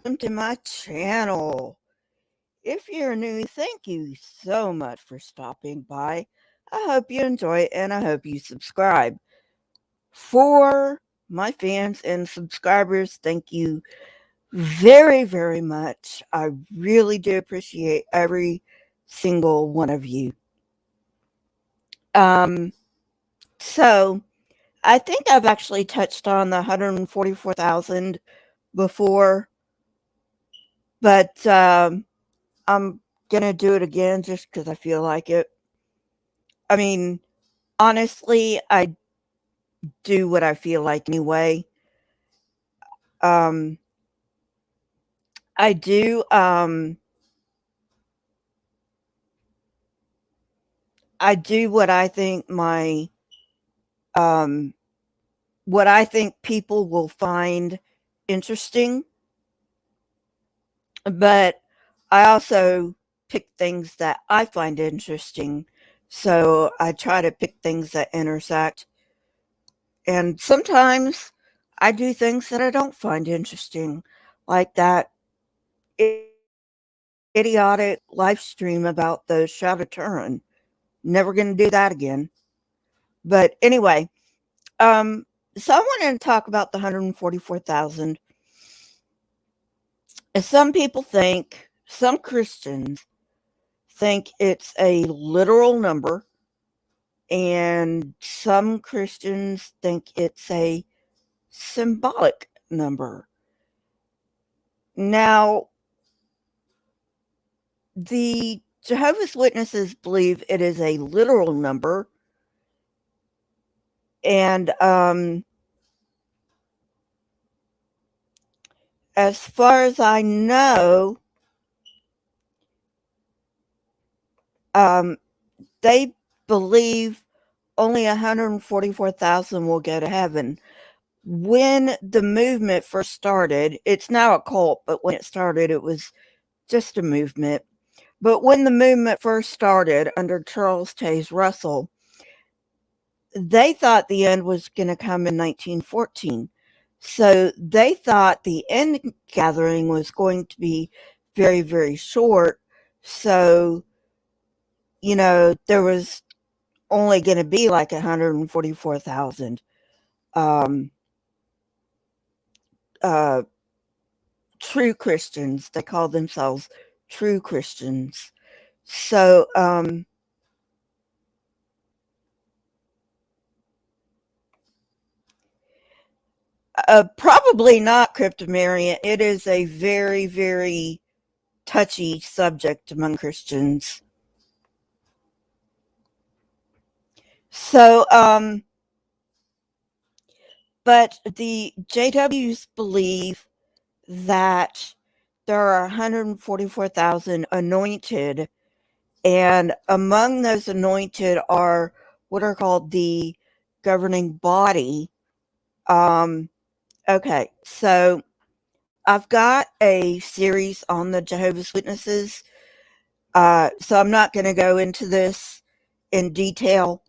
welcome to my channel. If you're new, thank you so much for stopping by. I hope you enjoy it and I hope you subscribe. For my fans and subscribers, thank you very, very much. I really do appreciate every single one of you. Um, so I think I've actually touched on the 144,000 before, but I'm gonna do it again just because I feel like it. I mean, honestly, I do what I feel like anyway. Um, I do. I do um, what I think people will find interesting, but I also pick things that I find interesting. So I try to pick things that intersect. And sometimes I do things that I don't find interesting, like that idiotic live stream about the Shroud of Turin. Never going to do that again. But anyway, um, so I wanted to talk about the 144,000. Some Christians think it's a literal number, and some Christians think it's a symbolic number. Now, the Jehovah's Witnesses believe it is a literal number, and as far as I know, they believe only 144,000 will go to heaven. When the movement first started, it's now a cult, but when it started, it was just a movement. But when the movement first started under Charles Taze Russell, they thought the end was going to come in 1914. So they thought the end gathering was going to be very, very short. So, there was only going to be like 144,000 uh, true Christians. They call themselves true Christians. So, probably not Cryptomarian. It is a very, very touchy subject among Christians. So, but the JWs believe that there are 144,000 anointed, and among those anointed are what are called the governing body. Okay, so I've got a series on the Jehovah's Witnesses, so I'm not going to go into this in detail.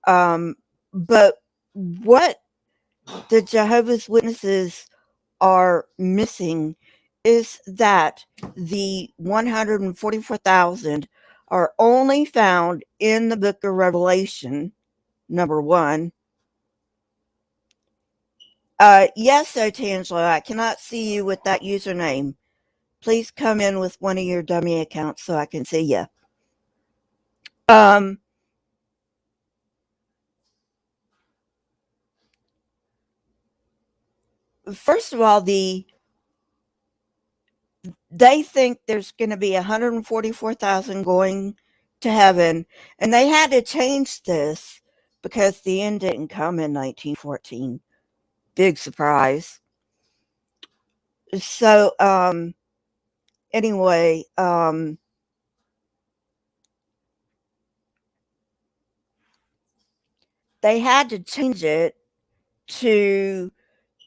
But what the Jehovah's Witnesses are missing is that the 144,000 are only found in the book of Revelation, number 1. Yes, so Tangela, I cannot see you with that username. Please come in with one of your dummy accounts so I can see you. First of all, they think there's going to be 144,000 going to heaven, and they had to change this because the end didn't come in 1914. Big surprise. So, anyway, they had to change it to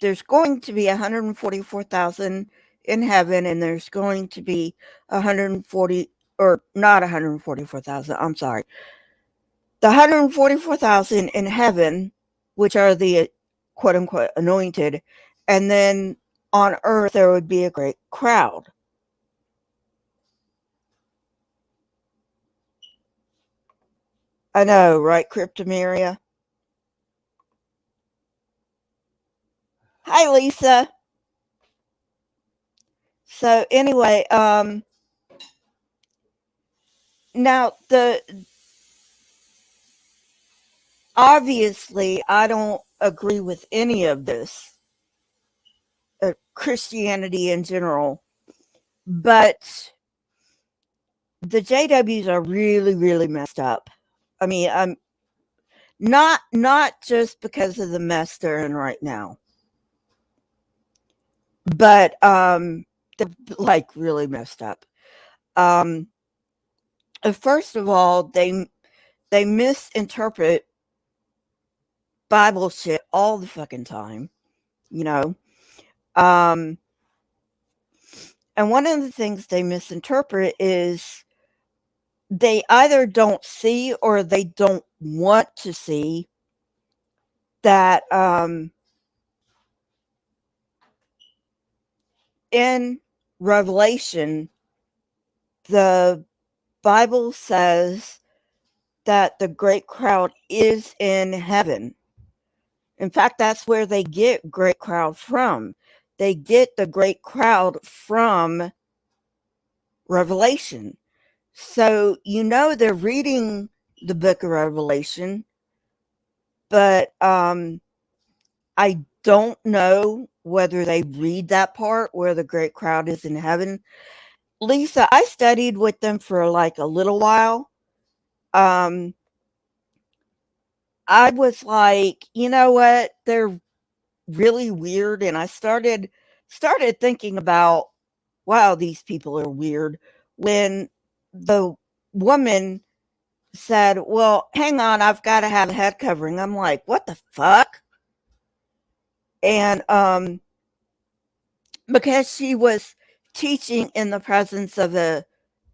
there's going to be 144,000 in heaven, and there's going to be 140, or not 144,000, I'm sorry. The 144,000 in heaven, which are the quote unquote anointed, and then on earth there would be a great crowd. I know, right, Cryptomeria? Hi, Lisa. So anyway, now obviously I don't agree with any of this, Christianity in general, but the JWs are really, really messed up. I mean, I'm not just because of the mess they're in right now, but they're like really messed up. First of all, they misinterpret Bible shit all the fucking time, you know. Um, and one of the things they misinterpret is they either don't see or they don't want to see that in Revelation, the Bible says that the great crowd is in heaven. In fact, that's where they get great crowd from. They get the great crowd from Revelation. So, they're reading the book of Revelation, but I don't know whether they read that part where the great crowd is in heaven. Lisa, I studied with them for like a little while. I was like, you know what? They're really weird. And I started thinking about, wow, these people are weird. When the woman said, well, hang on, I've got to have a head covering. I'm like, what the fuck? And because she was teaching in the presence of a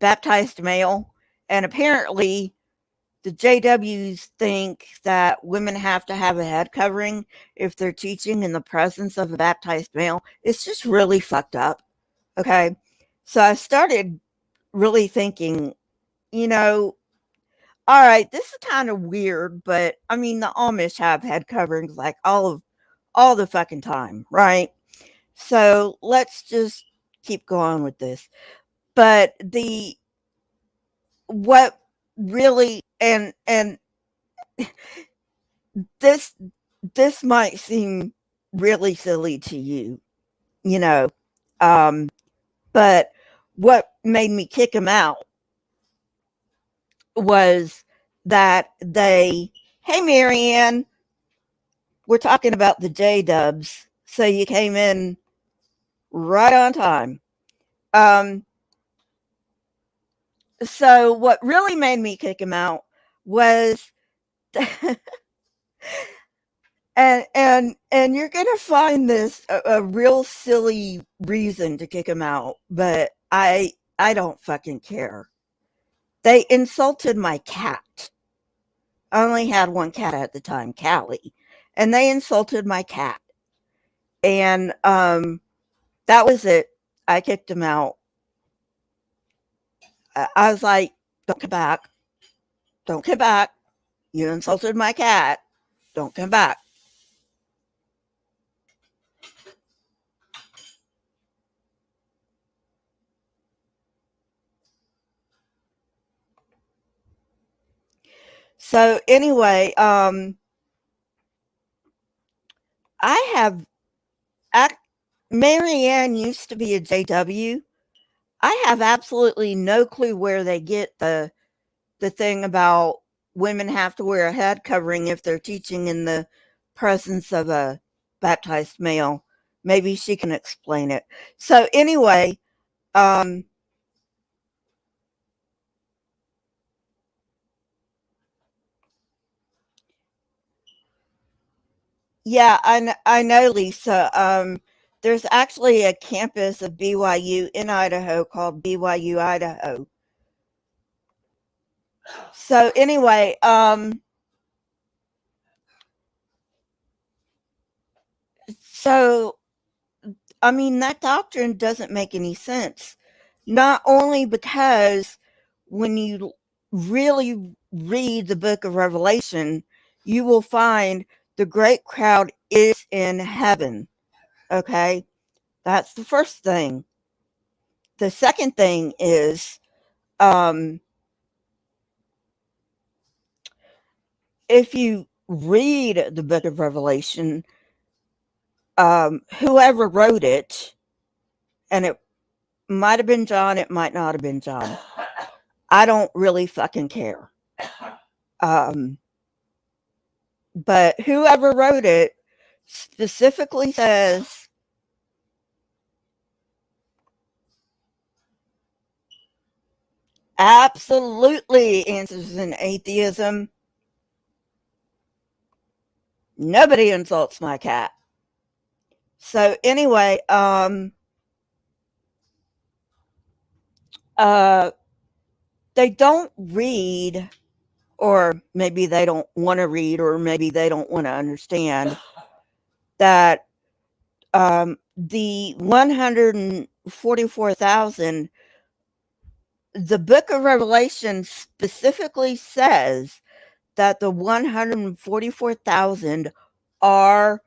baptized male, and apparently the JWs think that women have to have a head covering if they're teaching in the presence of a baptized male. It's just really fucked up. Okay. So I started really thinking, all right, this is kind of weird, but I mean, the Amish have head coverings like all the fucking time, right? So let's just keep going with this. But what really, and this this might seem really silly to you, you know, um, but what made me kick him out was that hey, Marianne, we're talking about the J Dubs, so you came in right on time. Um, so what really made me kick him out was, and you're gonna find this a real silly reason to kick him out, but I don't fucking care. They insulted my cat. I only had one cat at the time, Callie, and they insulted my cat, and that was it. I kicked him out. I was like, "Don't come back! Don't come back! You insulted my cat! Don't come back!" So anyway, I have Marianne used to be a JW. I have absolutely no clue where they get the thing about women have to wear a head covering if they're teaching in the presence of a baptized male. Maybe she can explain it. So anyway, yeah, I know, Lisa. There's actually a campus of BYU in Idaho called BYU Idaho. So anyway, so I mean, that doctrine doesn't make any sense. Not only because when you really read the book of Revelation, you will find the great crowd is in heaven. Okay? That's the first thing. The second thing is, if you read the book of Revelation, whoever wrote it, and it might have been John, it might not have been John. I don't really fucking care. But whoever wrote it specifically says absolutely answers in atheism. Nobody insults my cat. So anyway, they don't read, or maybe they don't want to read, or maybe they don't want to understand that the 144,000, the book of Revelation specifically says that the 144,000 are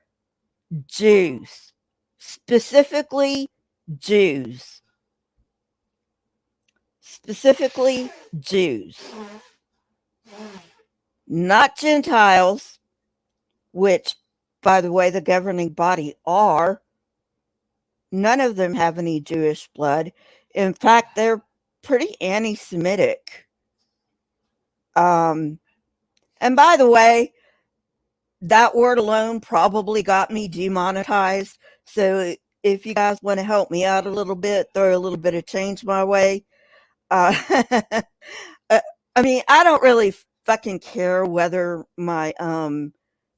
Jews, specifically Jews, specifically Jews, not Gentiles, which, by the way, the governing body are. None of them have any Jewish blood. In fact, they're pretty anti-Semitic. And by the way, that word alone probably got me demonetized. So if you guys want to help me out a little bit, throw a little bit of change my way. I mean, I don't really fucking care whether my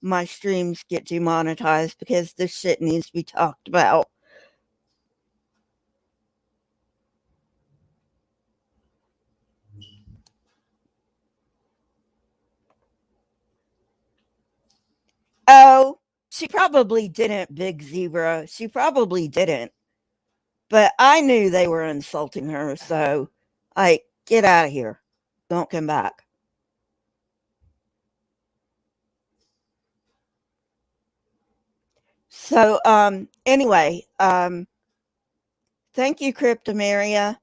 my streams get demonetized, because this shit needs to be talked about. Oh, she probably didn't, Big Zebra. She probably didn't. But I knew they were insulting her, so get out of here. Don't come back. So anyway, thank you, Cryptomaria.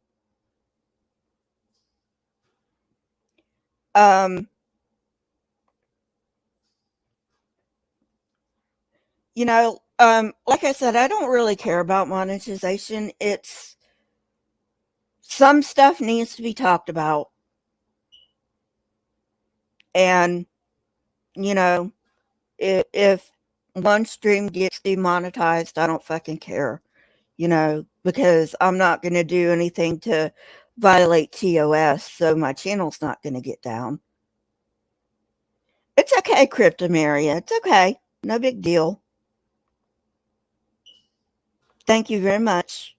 You know, like I said, I don't really care about monetization. It's some stuff needs to be talked about. And, you know, if one stream gets demonetized, I don't fucking care, you know, because I'm not going to do anything to violate TOS, so my channel's not going to get down. It's okay, Cryptomaria. It's okay. No big deal. Thank you very much.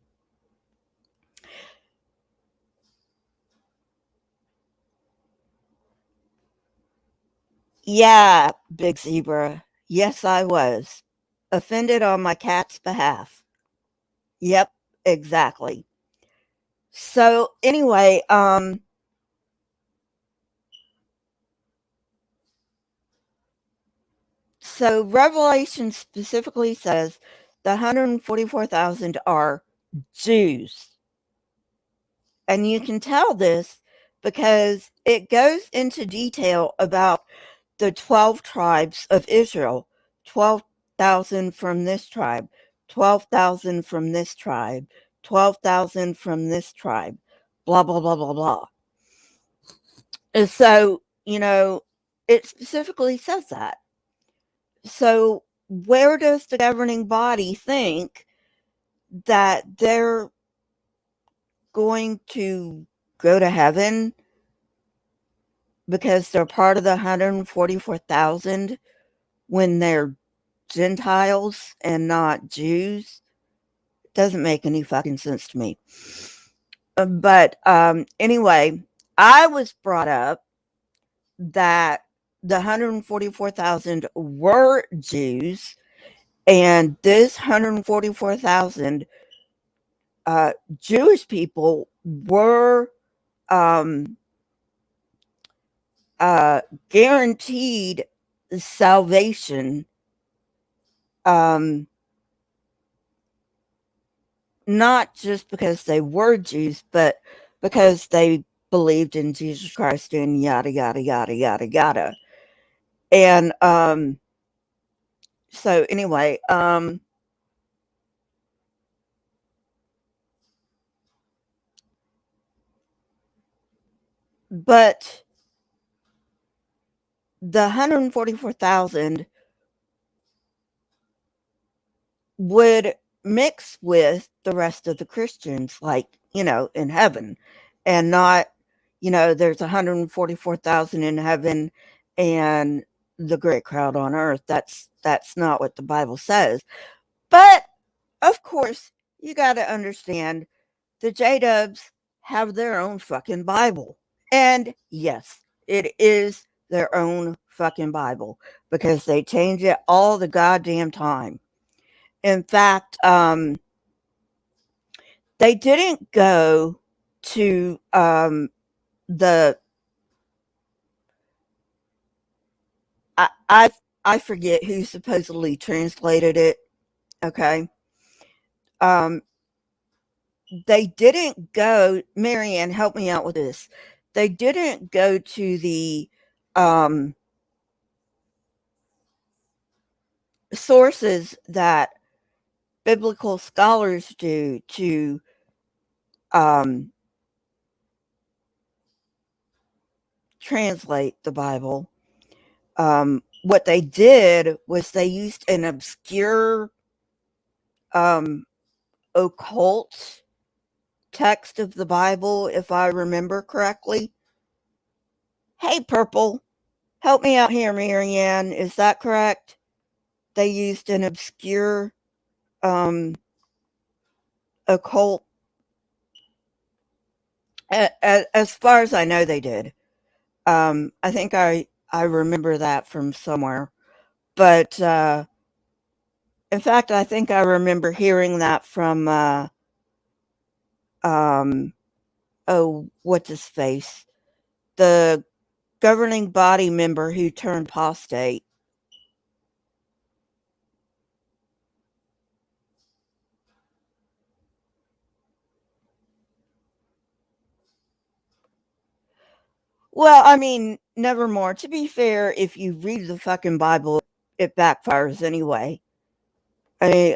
Yeah, Big Zebra. Yes, I was. Offended on my cat's behalf. Yep, exactly. So anyway, so Revelation specifically says the 144,000 are Jews. And you can tell this because it goes into detail about the 12 tribes of Israel. 12,000 from this tribe, 12,000 from this tribe, 12,000 from this tribe, blah, blah, blah, blah, blah. And so, you know, it specifically says that. So where does the governing body think that they're going to go to heaven because they're part of the 144,000 when they're Gentiles and not Jews? It doesn't make any fucking sense to me. But anyway, I was brought up that the 144,000 were Jews, And this 144,000 Jewish people were um, guaranteed salvation, um, not just because they were Jews, but because they believed in Jesus Christ and yada, yada, yada, yada, yada. And so, anyway, but the 144,000 would mix with the rest of the Christians, like, in heaven, and not, there's 144,000 in heaven and the great crowd on earth. That's not what the Bible says. But of course, you got to understand the J-Dubs have their own fucking Bible. And yes, it is their own fucking Bible because they change it all the goddamn time. In fact, they didn't go to the I forget who supposedly translated it. Okay, um, they didn't go. Marianne, help me out with this. They didn't go to the um, sources that biblical scholars do to um, translate the Bible. What they did was they used an obscure um, occult text of the Bible, if I remember correctly. Hey, Purple, help me out here, Marianne. Is that correct? They used an obscure occult. As far as I know, they did. I think I remember that from somewhere. But in fact, I think I remember hearing that from what's his face? The governing body member who turned apostate. Well, I mean, nevermore. To be fair, if you read the fucking Bible, it backfires anyway. I mean,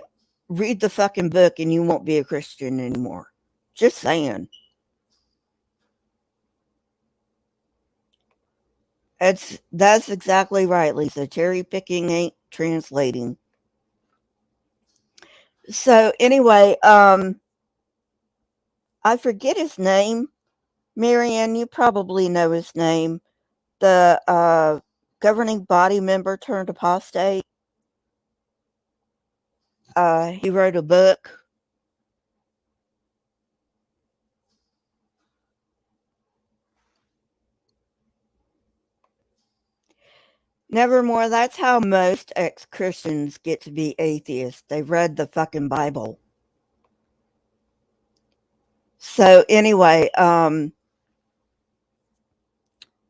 read the fucking book and you won't be a Christian anymore. Just saying. That's exactly right, Lisa. Cherry picking ain't translating. So anyway, I forget his name. Marianne, you probably know his name. The governing body member turned apostate. He wrote a book. Nevermore, that's how most ex-Christians get to be atheists. They've read the fucking Bible. So anyway,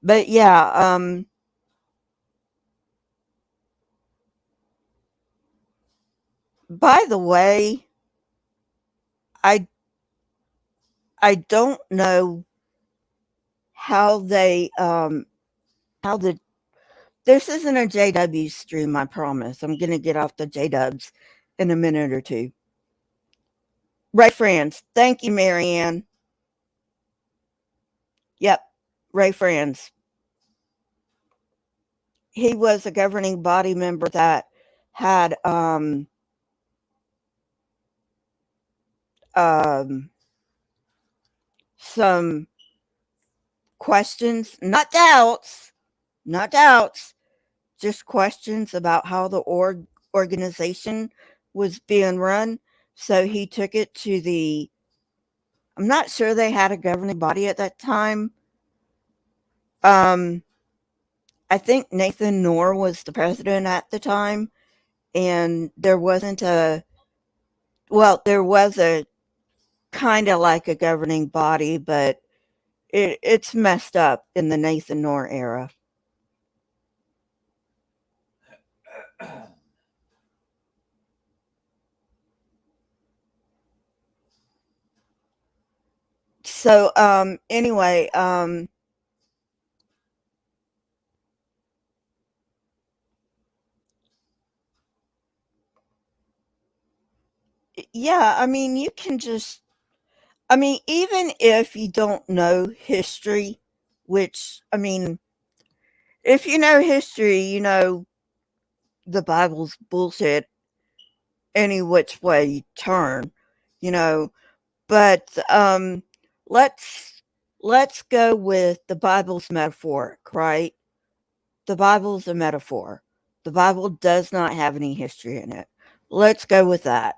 but yeah, by the way, I I don't know how they how the this isn't a JW stream, I promise. I'm gonna get off the JDubs in a minute or two. Ray Franz. Thank you, Marianne. Yep, Ray Franz. He was a governing body member that had some questions, not doubts, just questions about how the organization was being run. So he took it to I'm not sure they had a governing body at that time. I think Nathan Knorr was the president at the time, and there wasn't a there was a kind of like a governing body, but it's messed up in the Nathan Knorr era. So anyway, yeah, I mean, you can just, I mean, even if you don't know history, which, I mean, if you know history, you know the Bible's bullshit any which way you turn, you know. But let's let's go with the Bible's metaphoric, right? The Bible's a metaphor. The Bible does not have any history in it. Let's go with that.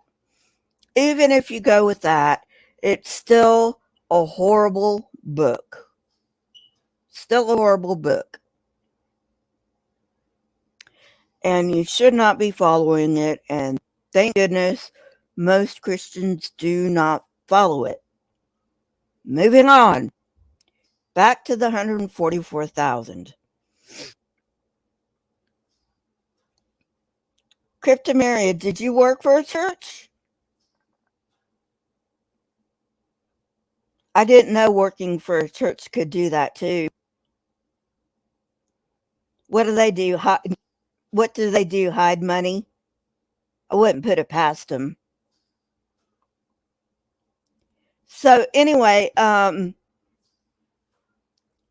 Even if you go with that, it's still a horrible book. Still a horrible book. And you should not be following it. And thank goodness most Christians do not follow it. Moving on. Back to the 144,000. Cryptomeria, did you work for a church? I didn't know working for a church could do that too. What do they do? What do they do? Hide money? I wouldn't put it past them. So anyway,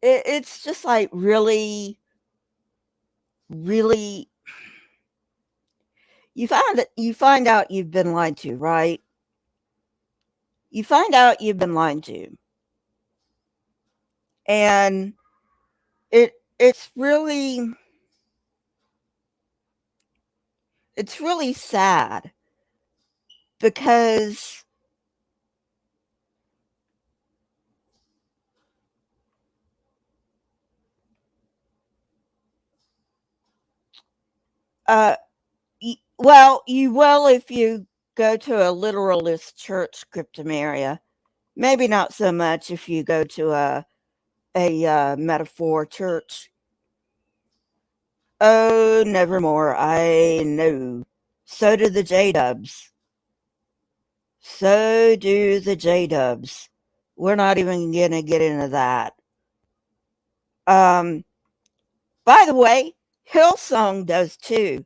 it's just like really, really. You find out you've been lied to, right? You find out you've been lied to, and it's really sad because uh well, you will if you go to a literalist church, Cryptomeria. Maybe not so much if you go to a metaphor church. Oh, nevermore. I know. So do the J Dubs. So do the J Dubs. We're not even gonna get into that. Um, by the way, Hillsong does too.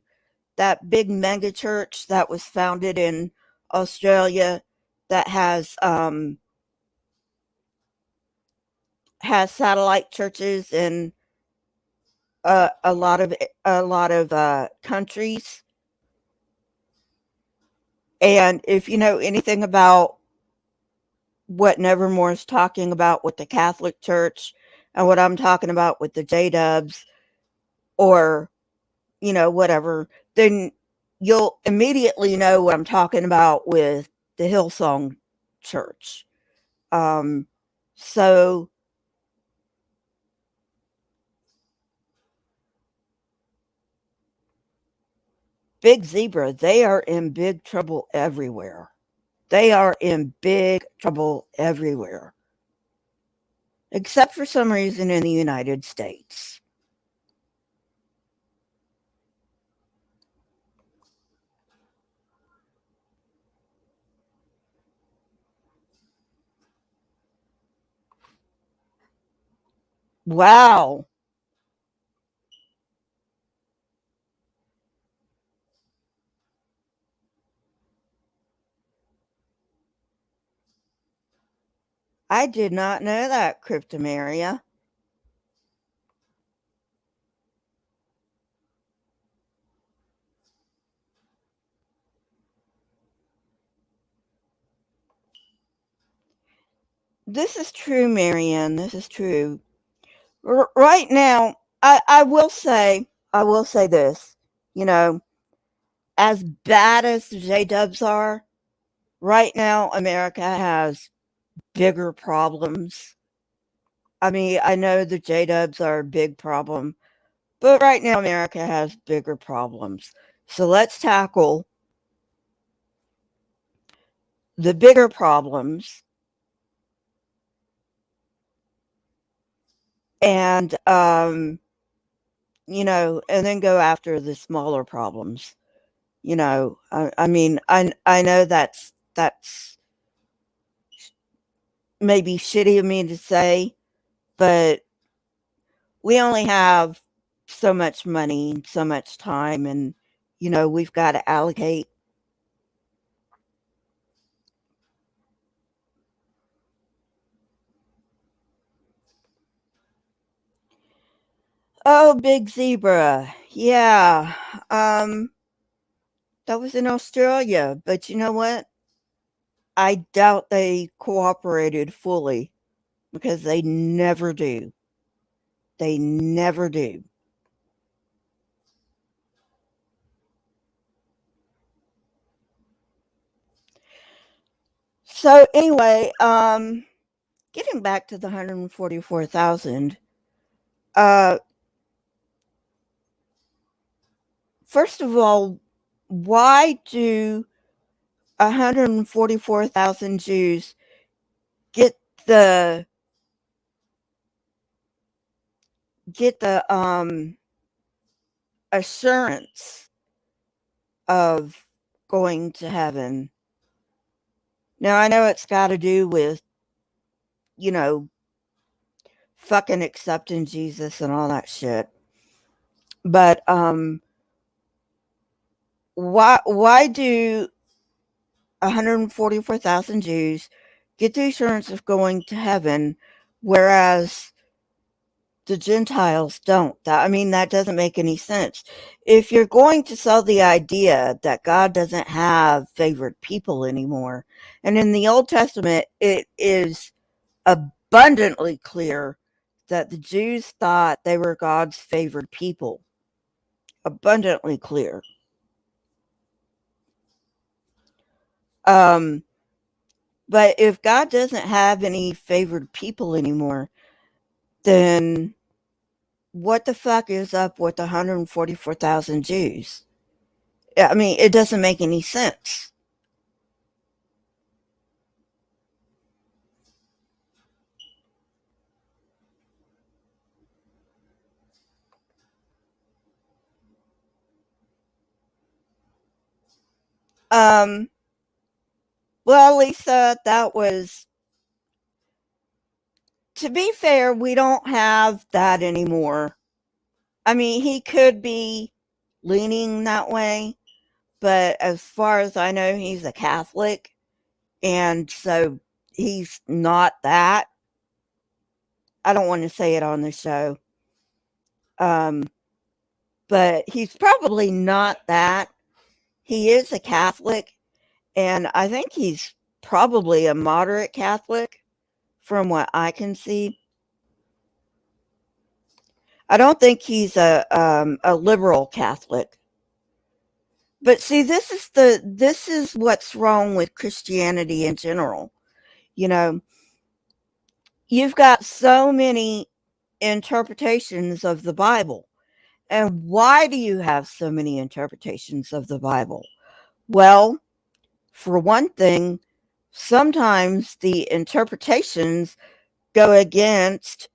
That big mega church that was founded in Australia that has satellite churches in a lot of countries. And if you know anything about what Nevermore is talking about with the Catholic Church and what I'm talking about with the J Dubs or you know whatever, then you'll immediately know what I'm talking about with the Hillsong Church. Um, so Big Zebra, they are in big trouble everywhere. They are in big trouble everywhere, except for some reason in the United States. Wow. I did not know that, Cryptomeria. This is true, Marianne. This is true. Right now, I will say this. You know, as bad as the J Dubs are, right now, America has bigger problems. I mean, I know the J Dubs are a big problem, but right now, America has bigger problems. So let's tackle the bigger problems and, and then go after the smaller problems. I know that's maybe shitty of me to say, but we only have so much money and so much time, and we've got to allocate. Oh, big zebra. Yeah. Um that was in Australia, but you know what? I doubt they cooperated fully because they never do. They never do. So anyway, getting back to the 144,000, uh first of all, why do 144,000 Jews get the assurance of going to heaven? Now I know it's got to do with, you know, fucking accepting Jesus and all that shit. But why do 144,000 Jews get the assurance of going to heaven, whereas the Gentiles don't? That doesn't make any sense. If you're going to sell the idea that God doesn't have favored people anymore, and in the Old Testament it is abundantly clear that the Jews thought they were God's favored people. Abundantly clear. Um, but if God doesn't have any favored people anymore, then what the fuck is up with 144,000 Jews? It doesn't make any sense. Um, well, Lisa, to be fair, we don't have that anymore. He could be leaning that way, but as far as I know, he's a Catholic, and so he's not that. I don't want to say it on the show, um, but he's probably not that. He is a Catholic, and I think he's probably a moderate Catholic from what I can see. I don't think he's a liberal Catholic. But see, this is what's wrong with Christianity in general. You know, you've got so many interpretations of the Bible. And why do you have so many interpretations of the Bible? Well, for one thing, sometimes the interpretations go against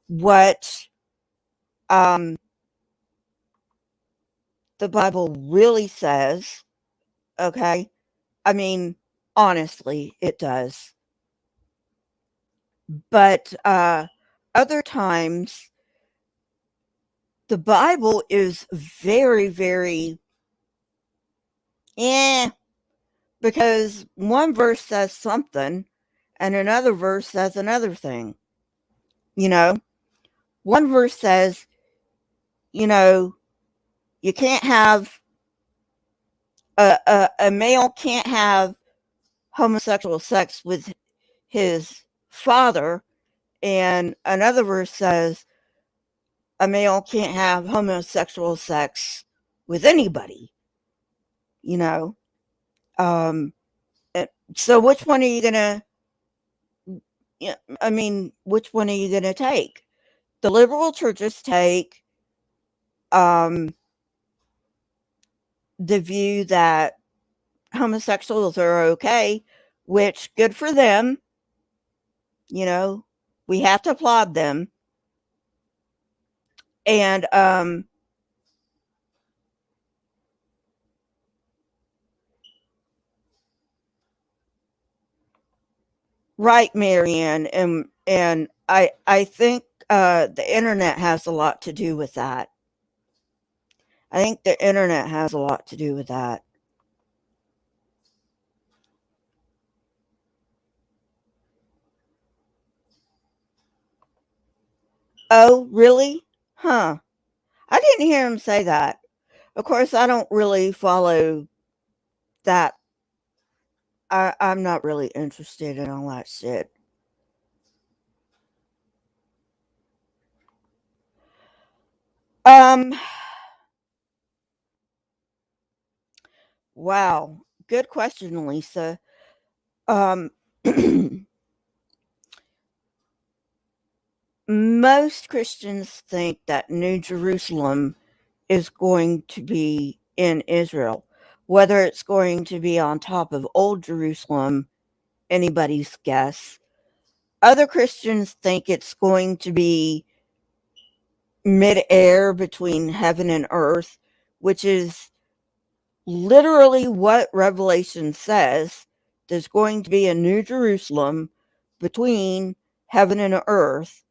what um, the Bible really says. Okay. I mean, honestly, it does. But other times, the Bible is very, very, eh, because one verse says something and another verse says another thing. You know, one verse says, you know, you can't have a male can't have homosexual sex with his father, and another verse says a male can't have homosexual sex with anybody. You know, um, so which one are you gonna? Which one are you gonna take? The liberal churches take um, the view that homosexuals are okay, which good for them. You know, we have to applaud them. And right, Marianne, and I think the internet has a lot to do with that. I think the internet has a lot to do with that. Oh, really? Huh. I didn't hear him say that. Of course, I don't really follow that. I'm not really interested in all that shit. Um, wow. Good question, Lisa. Um, most Christians think that New Jerusalem is going to be in Israel. Whether it's going to be on top of Old Jerusalem, anybody's guess. Other Christians think it's going to be midair between heaven and earth, which is literally what Revelation says. There's going to be a new Jerusalem between heaven and earth.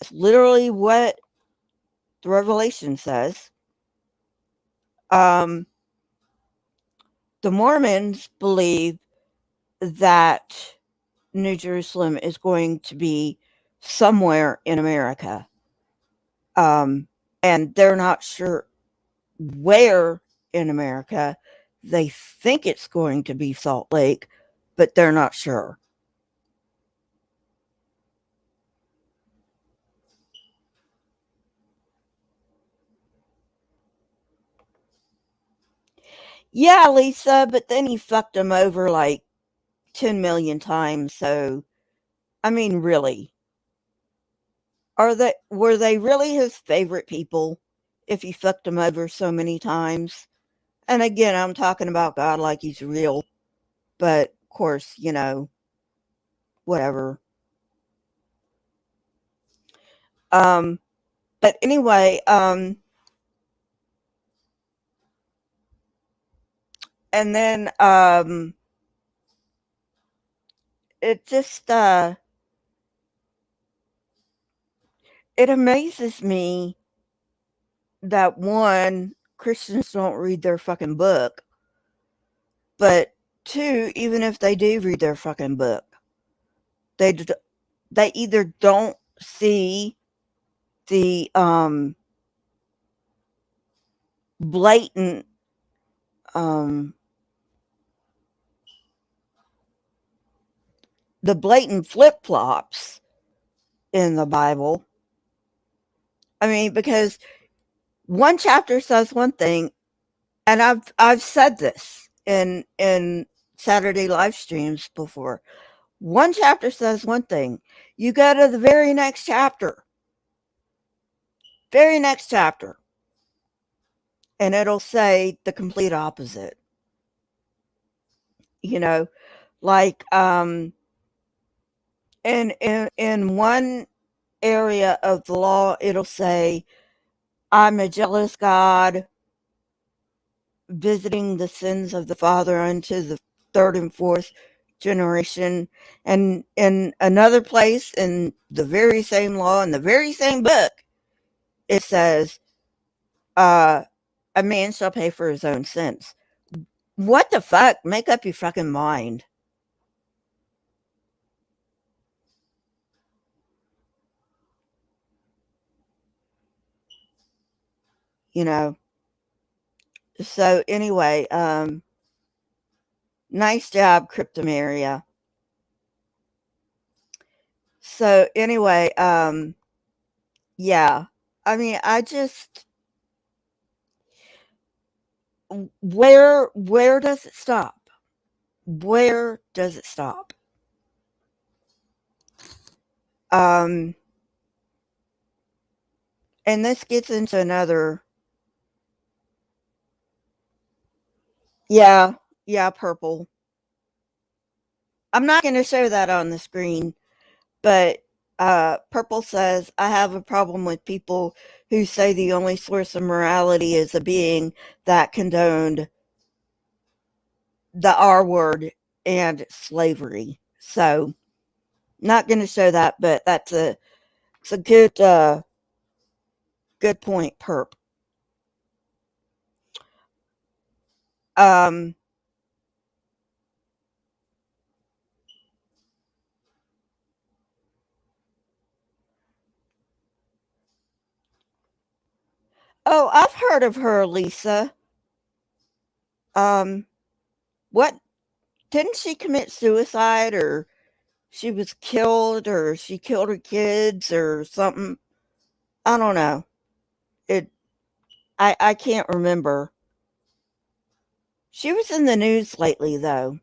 It's literally what the Revelation says. Um, the Mormons believe that New Jerusalem is going to be somewhere in America. And they're not sure where in America. They think it's going to be Salt Lake, but they're not sure. Yeah, Lisa, but then he fucked them over like 10 million times. So, I mean, really, were they really his favorite people if he fucked them over so many times? And again, I'm talking about God like he's real, but of course, whatever. Um, but anyway, and then it just it amazes me that one, Christians don't read their fucking book, but two, even if they do read their fucking book, they they either don't see the blatant um the blatant flip-flops in the Bible. I mean, because one chapter says one thing, and I've said this in Saturday live streams before. One chapter says one thing. You go to the very next chapter, and it'll say the complete opposite. You know, like in one area of the law, it'll say, "I'm a jealous God, visiting the sins of the father unto the third and fourth generation." And in another place in the very same law, in the very same book, it says, a man shall pay for his own sins. What the fuck? Make up your fucking mind. You know. So anyway, nice job, Cryptomaria. So anyway, yeah. I mean, I just where does it stop? Where does it stop? Um, and this gets into another Yeah, yeah, purple. I'm not going to show that on the screen, but purple says, I have a problem with people who say the only source of morality is a being that condoned the R word and slavery. So, not going to show that, but it's a good point, perp. Um, oh, I've heard of her, Lisa. Um, what didn't she commit suicide, or she was killed, or she killed her kids or something? I don't know. It I can't remember. She was in the news lately though.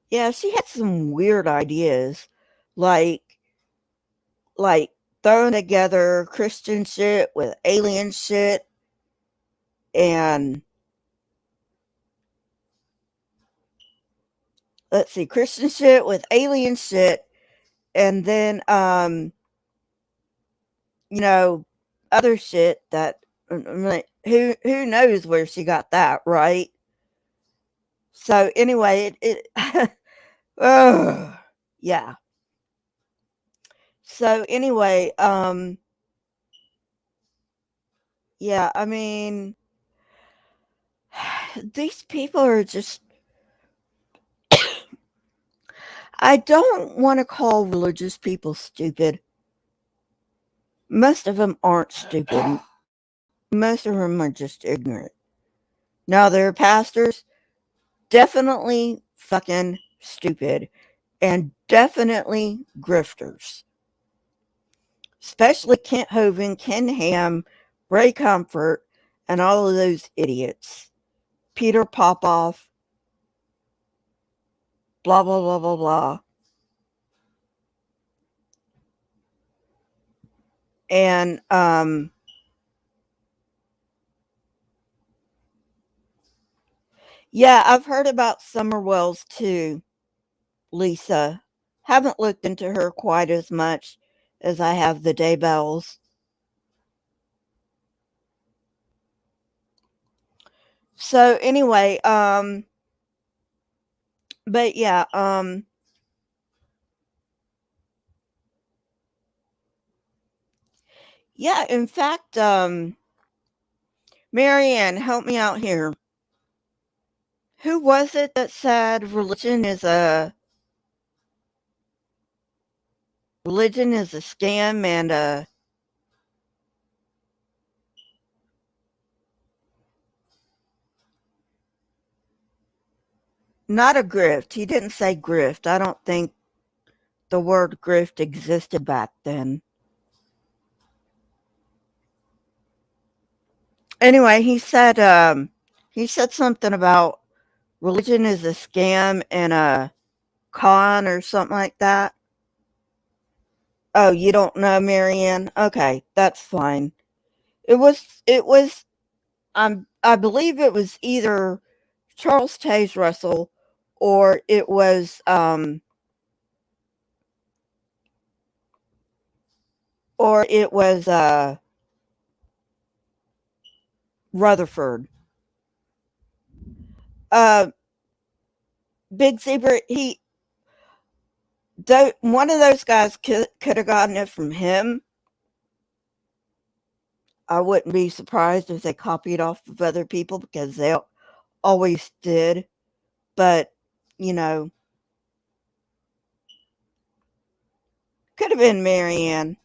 Yeah, she had some weird ideas. Like like throwing together Christian shit with alien shit, and let's see, Christian shit with alien shit, and then you know, other shit that who knows where she got that, right? So anyway, it oh, yeah. So anyway, yeah, I mean, these people are just, I don't want to call religious people stupid. Most of them aren't stupid. Most of them are just ignorant. Now, their pastors, definitely fucking stupid and definitely grifters. Especially Kent Hovind, Ken Ham, Ray Comfort, and all of those idiots. Peter Popoff, blah, blah, blah, blah, blah. And, yeah, I've heard about Summer Wells too, Lisa. Haven't looked into her quite as much as I have the Daybells. So anyway, but yeah, yeah, in fact, Marianne, help me out here. Who was it that said religion is a scam and not a grift? He didn't say grift. I don't think the word grift existed back then. Anyway, he said something about religion is a scam and a con or something like that. Oh, you don't know, Marianne? Okay, that's fine. It was I believe it was either Charles Taze Russell or it was Rutherford. Uh Big Zebra, one of those guys could have gotten it from him. I wouldn't be surprised if they copied off of other people because they always did. But, you know, could have been Marianne.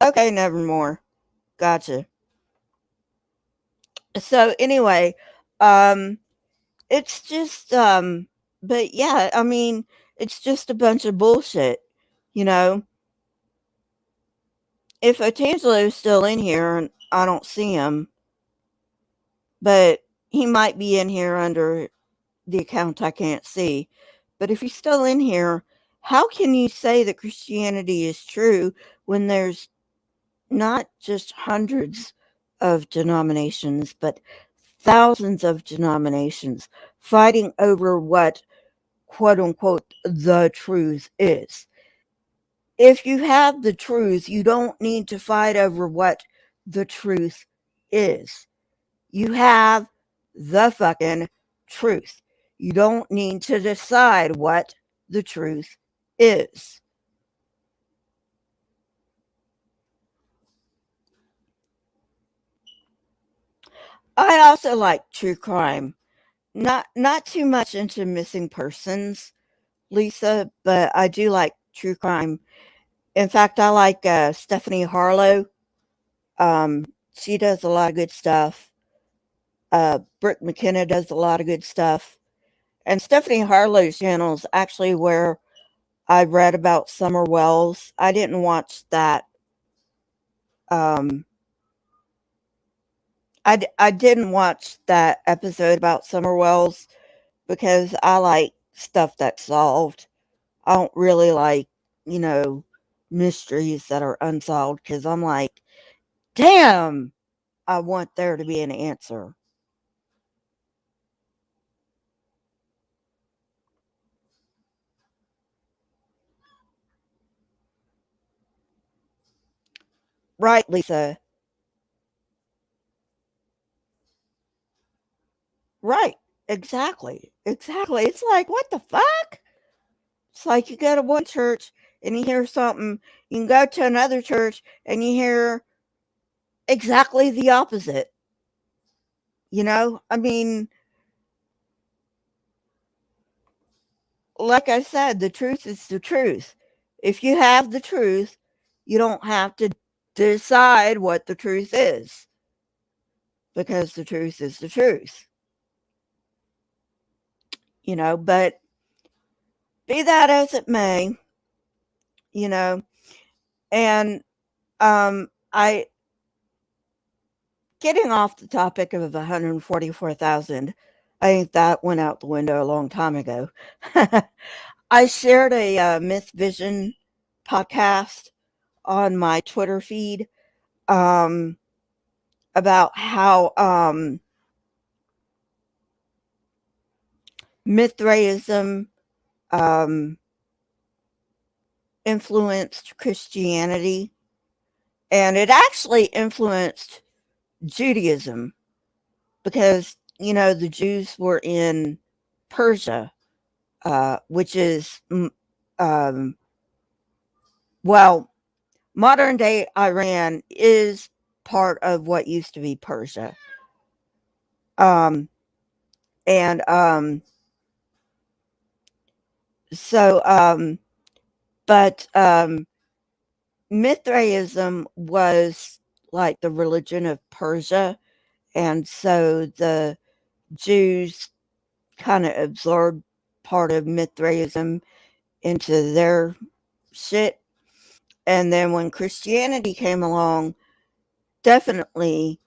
Okay, nevermore. Gotcha. So anyway, um, it's just, but yeah, I mean, it's just a bunch of bullshit, you know. If Otangelo's still in here, and I don't see him, but he might be in here under the account I can't see. But if he's still in here, how can you say that Christianity is true when there's not just hundreds of denominations, but thousands of denominations fighting over what, quote unquote, the truth is. If you have the truth, you don't need to fight over what the truth is. You have the fucking truth. You don't need to decide what the truth is. I also like true crime. Not too much into missing persons, Lisa, but I do like true crime. In fact, I like Stephanie Harlow. She does a lot of good stuff. Brooke McKenna does a lot of good stuff. And Stephanie Harlow's channel is actually where I read about Summer Wells. I didn't watch that. Um, I didn't watch that episode about Summer Wells because I like stuff that's solved. I don't really like, you know, mysteries that are unsolved because I'm like, damn, I want there to be an answer. Right, Lisa. Right. Exactly. Exactly. It's like, what the fuck? It's like you go to one church and you hear something, you can go to another church and you hear exactly the opposite. You know, I mean, like I said, the truth is the truth. If you have the truth, you don't have to decide what the truth is because the truth is the truth. You know, but be that as it may, you know, and I getting off the topic of 144,000, I think that went out the window a long time ago. I shared a Myth Vision podcast on my Twitter feed um, about how Mithraism um, influenced Christianity, and it actually influenced Judaism because, you know, the Jews were in Persia, which is, well, modern day Iran is part of what used to be Persia. Um, and so, but Mithraism was like the religion of Persia. And so the Jews kind of absorbed part of Mithraism into their shit. And then when Christianity came along, definitely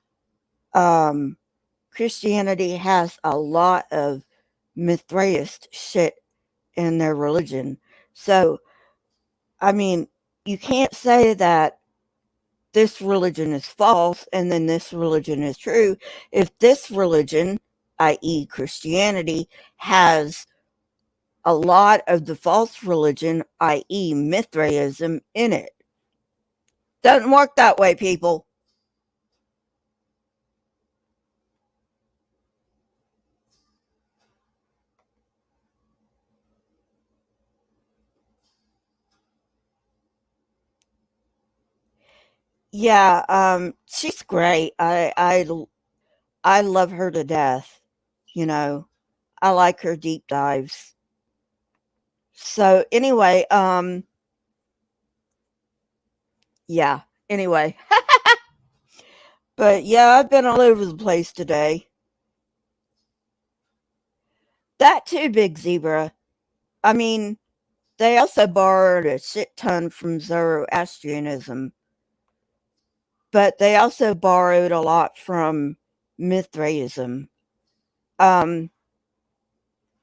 Christianity has a lot of Mithraist shit in their religion. So, I mean, you can't say that this religion is false and then this religion is true if this religion, i.e., Christianity, has a lot of the false religion, i.e., Mithraism, in it. Doesn't work that way, people. Yeah, she's great. I love her to death. You know, I like her deep dives. So anyway, yeah. Anyway, but yeah, I've been all over the place today. That too, Big Zebra. I mean, they also borrowed a shit ton from Zoroastrianism, but they also borrowed a lot from Mithraism. Um,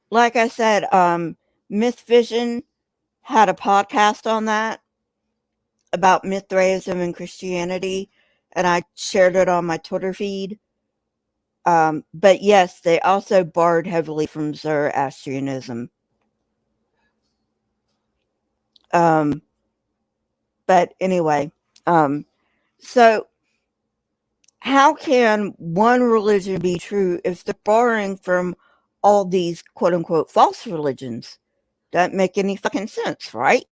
like I said, Myth Vision had a podcast on that about Mithraism and Christianity, and I shared it on my Twitter feed. But yes, they also borrowed heavily from Zoroastrianism. But anyway, so how can one religion be true if they're borrowing from all these quote unquote false religions? Doesn't make any fucking sense, right?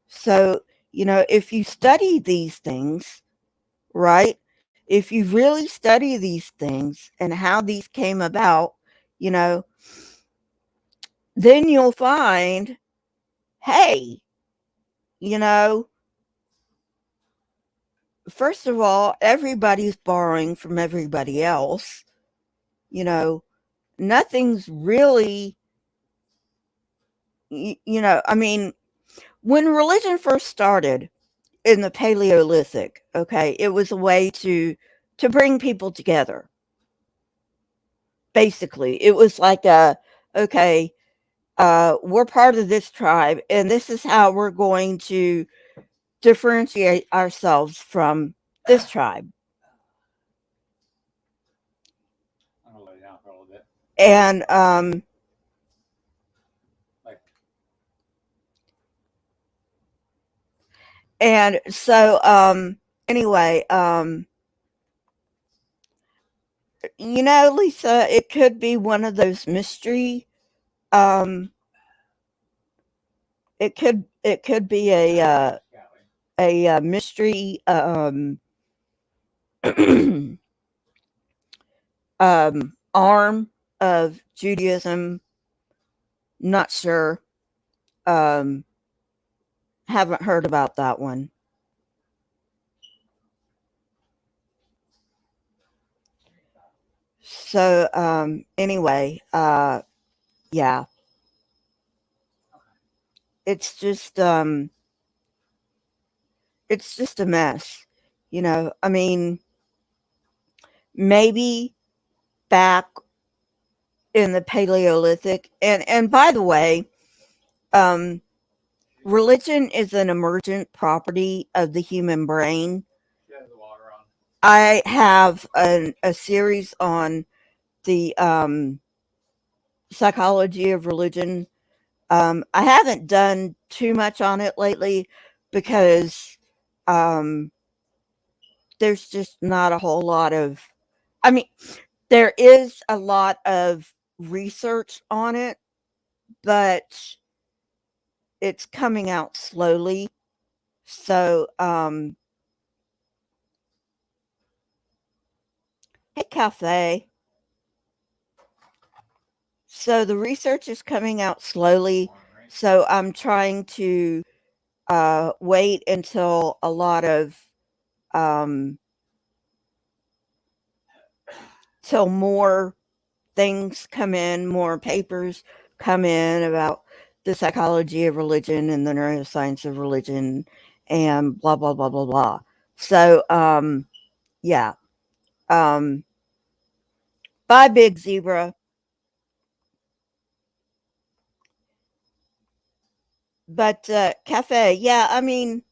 So, if you study these things, right? If you really study these things and how these came about, you know, then you'll find, hey, you know, first of all, everybody's borrowing from everybody else. Nothing's really, I mean, when religion first started in the Paleolithic, okay, it was a way to bring people together. Basically, it was like okay, we're part of this tribe, and this is how we're going to differentiate ourselves from this tribe. And so anyway, Lisa, it could be one of those mystery. It could be a mystery arm of Judaism. Not sure. Haven't heard about that one. So anyway, yeah. It's just a mess. I mean, maybe back in the Paleolithic, and by the way, religion is an emergent property of the human brain. I have a series on the psychology of religion. I haven't done too much on it lately because there's just not a whole lot of, I mean, there is a lot of research on it, but it's coming out slowly. So, hey, Cafe. So the research is coming out slowly. So I'm trying to wait until a lot of till more things come in, more papers come in about the psychology of religion and the neuroscience of religion and blah blah blah blah blah. So yeah. Bye, Big Zebra. But Cafe, yeah, I mean,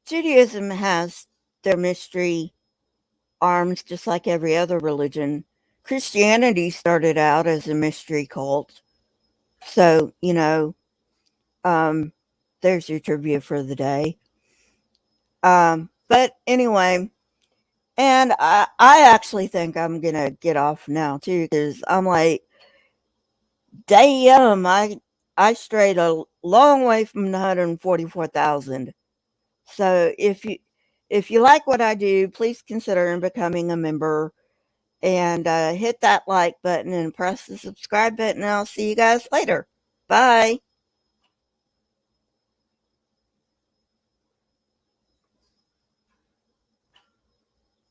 Judaism has their mystery arms just like every other religion. Christianity started out as a mystery cult. So, there's your trivia for the day. But anyway, and I actually think I'm going to get off now too, because I'm like, damn, I strayed a long way from the 144,000. So if you like what I do, please consider becoming a member and hit that like button and press the subscribe button. I'll see you guys later. Bye.